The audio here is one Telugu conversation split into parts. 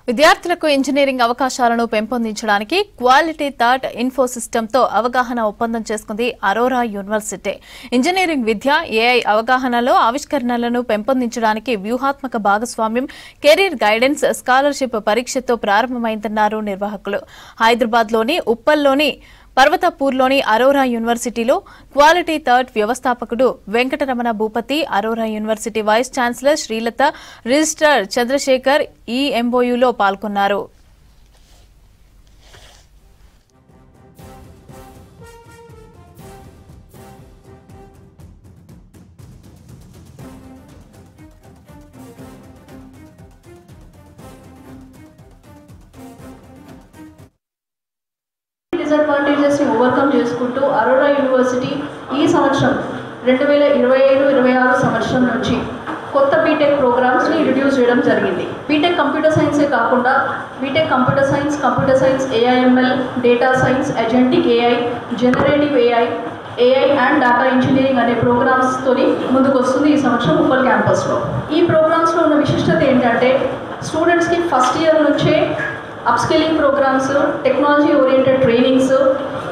విద్యార్థులకు ఇంజనీరింగ్ అవకాశాలను పెంపొందించడానికి క్వాలిటీ థాట్ ఇన్ఫో సిస్టమ్తో అవగాహన ఒప్పందం చేసుకుంది అరోరా యూనివర్సిటీ. ఇంజనీరింగ్ విద్య, ఏఐ అవగాహనలో ఆవిష్కరణలను పెంపొందించడానికి వ్యూహాత్మక భాగస్వామ్యం కెరీర్ గైడెన్స్ స్కాలర్షిప్ పరీక్షతో ప్రారంభమైందన్నారు నిర్వాహకులు. హైదరాబాద్లోని ఉప్పల్లోని పర్వతపూర్లోని అరోరా యూనివర్సిటీలో క్వాలిటీ థాట్ వ్యవస్థాపకుడు Venkataramana Bhupathi, Aurora university vice chancellor Srilatha, registrar Chandrasekhar ఈ ఎంఓయూలో పాల్గొన్నారు. డిసడ్వాంటేజెస్ ని ఓవర్కమ్ చేసుకుంటూ అరోరా యూనివర్సిటీ ఈ సంవత్సరం 2025-26 సంవత్సరం నుంచి కొత్త బీటెక్ ప్రోగ్రామ్స్ ని ఇంట్రడ్యూస్ చేయడం జరిగింది. బీటెక్ కంప్యూటర్ సైన్సే కాకుండా BTech computer science, AIML, data science, agentic AI, generative AI and data engineering అనే ప్రోగ్రామ్స్ తోని ముందుకు వస్తుంది ఈ సంవత్సరం ఉప్పల్ క్యాంపస్లో. ఈ ప్రోగ్రామ్స్లో ఉన్న విశిష్టత ఏంటంటే స్టూడెంట్స్కి ఫస్ట్ ఇయర్ నుంచే upskilling programs, technology oriented trainings,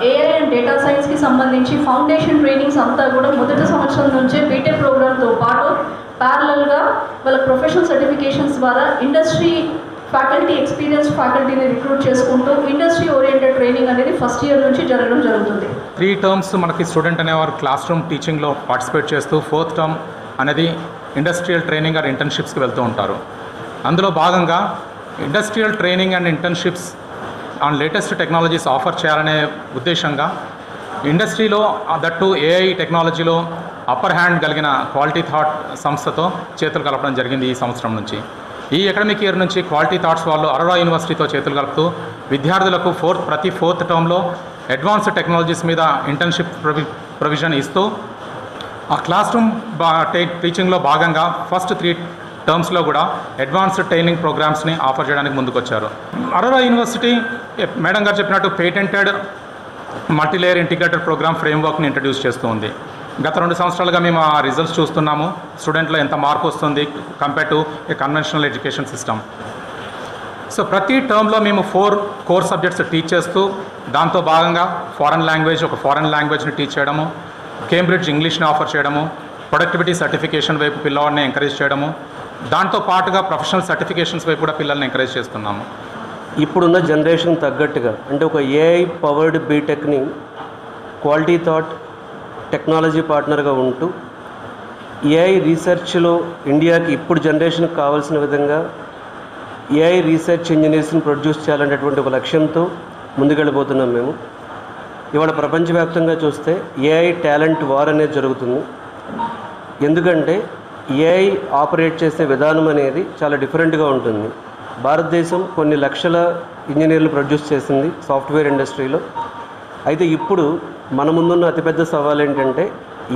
AI and data సైన్స్కి సంబంధించి ఫౌండేషన్ ట్రైనింగ్స్ అంతా కూడా మొదటి సంవత్సరం నుంచే బీటెక్ ప్రోగ్రామ్తో పాటు ప్యారలల్గా వాళ్ళ ప్రొఫెషనల్ సర్టిఫికేషన్స్ ద్వారా ఇండస్ట్రీ ఫ్యాకల్టీ, ఎక్స్పీరియన్స్ ఫ్యాకల్టీని రిక్రూట్ చేసుకుంటూ ఇండస్ట్రీ ఓరియంటెడ్ ట్రైనింగ్ అనేది ఫస్ట్ ఇయర్ నుంచి జరగడం జరుగుతుంది. 3 టర్మ్స్ మనకి స్టూడెంట్ అనేవారు క్లాస్ రూమ్ టీచింగ్లో పార్టిసిపేట్ చేస్తూ 4th టర్మ్ అనేది ఇండస్ట్రియల్ ట్రైనింగ్ ఆర్ ఇంటర్న్షిప్స్కి వెళ్తూ ఉంటారు. అందులో భాగంగా industrial training and internships on latest technologies offer చేయాలనే ఉద్దేశంగా ఇండస్ట్రీలో దట్టు ఏఐ టెక్నాలజీలో అప్పర్ హ్యాండ్ కలిగిన క్వాలిటీ థాట్ సంస్థతో చేతులు కలపడం జరిగింది. ఈ సంవత్సరం నుంచి ఈ అకాడమిక్ ఇయర్ నుంచి క్వాలిటీ థాట్స్ వాళ్ళు అరోరా యూనివర్సిటీతో చేతులు కలుపుతూ విద్యార్థులకు ప్రతి 4th టర్మ్లో అడ్వాన్స్డ్ టెక్నాలజీస్ మీద ఇంటర్న్షిప్ ప్రొవిజన్ ఇస్తూ ఆ క్లాస్ రూమ్ టీచింగ్లో భాగంగా ఫస్ట్ 3 టర్మ్స్లో కూడా అడ్వాన్స్డ్ ట్రైనింగ్ ప్రోగ్రామ్స్ని ఆఫర్ చేయడానికి ముందుకొచ్చారు. అరోరా యూనివర్సిటీ మేడం గారు చెప్పినట్టు పేటెంటెడ్ మల్టీలేయర్ ఇంటిగ్రేటెడ్ ప్రోగ్రామ్ ఫ్రేమ్వర్క్ని ఇంట్రడ్యూస్ చేస్తూ ఉంది. గత 2 సంవత్సరాలుగా మేము ఆ రిజల్ట్స్ చూస్తున్నాము. స్టూడెంట్లో ఎంత మార్పు వస్తుంది compare to A conventional education system. So ప్రతి టర్మ్లో మేము 4 కోర్ సబ్జెక్ట్స్ టీచ్ చేస్తూ దాంతో భాగంగా ఒక ఫారెన్ లాంగ్వేజ్ని టీచ్ చేయడము, కేంబ్రిడ్జ్ ఇంగ్లీష్ని ఆఫర్ చేయడము, ప్రొడక్టివిటీ సర్టిఫికేషన్ వైపు పిల్లవాడిని ఎంకరేజ్ చేయడము, దాంతో పాటుగా ప్రొఫెషనల్ సర్టిఫికేషన్స్ వైపు కూడా పిల్లల్ని ఎంకరేజ్ చేస్తున్నాము. ఇప్పుడున్న జనరేషన్ తగ్గట్టుగా అంటే ఒక ఏఐ పవర్డ్ బీటెక్ని క్వాలిటీ థాట్ టెక్నాలజీ పార్ట్నర్గా ఉంటూ ఏఐ రీసెర్చ్లో ఇండియాకి ఇప్పుడు జనరేషన్కి కావాల్సిన విధంగా ఏఐ రీసెర్చ్ ఇంజనీర్స్ని ప్రొడ్యూస్ చేయాలనేటువంటి ఒక లక్ష్యంతో ముందుకెళ్ళిపోతున్నాం మేము. ఇవాళ ప్రపంచవ్యాప్తంగా చూస్తే ఏఐ టాలెంట్ వార్ అనేది జరుగుతుంది. ఎందుకంటే ఏఐ ఆపరేట్ చేసే విధానం అనేది చాలా డిఫరెంట్గా ఉంటుంది. భారతదేశం కొన్ని లక్షల ఇంజనీర్లు ప్రొడ్యూస్ చేసింది సాఫ్ట్వేర్ ఇండస్ట్రీలో. అయితే ఇప్పుడు మన ముందున్న అతిపెద్ద సవాల్ ఏంటంటే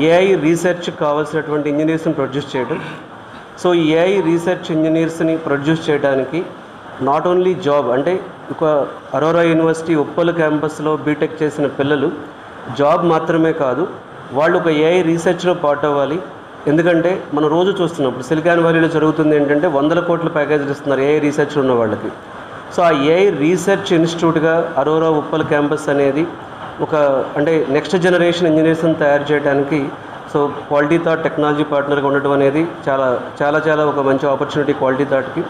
ఏఐ రీసెర్చ్ కావాల్సినటువంటి ఇంజనీర్స్ని ప్రొడ్యూస్ చేయడం. సో ఈ ఏఐ రీసెర్చ్ ఇంజనీర్స్ని ప్రొడ్యూస్ చేయడానికి నాట్ ఓన్లీ జాబ్ అంటే ఒక అరోరా యూనివర్సిటీ ఉప్పల్ క్యాంపస్లో బీటెక్ చేసిన పిల్లలు జాబ్ మాత్రమే కాదు, వాళ్ళు ఒక ఏఐ రీసెర్చ్లో పార్ట్ అవ్వాలి. ఎందుకంటే మనం రోజు చూస్తున్నప్పుడు సిలికాన్ వ్యాలీలో జరుగుతుంది ఏంటంటే 100 కోట్ల ప్యాకేజీలు ఇస్తున్నారు ఏఐ రీసెర్చ్ ఉన్న వాళ్ళకి. సో ఆ ఏఐ రీసెర్చ్ ఇన్స్టిట్యూట్గా అరోరా ఉప్పల్ క్యాంపస్ అనేది ఒక అంటే నెక్స్ట్ జనరేషన్ ఇంజనీర్స్ని తయారు చేయడానికి సో క్వాలిటీ థాట్ టెక్నాలజీ పార్ట్నర్గా ఉండటం అనేది చాలా చాలా చాలా ఒక మంచి ఆపర్చునిటీ క్వాలిటీ థాట్కి.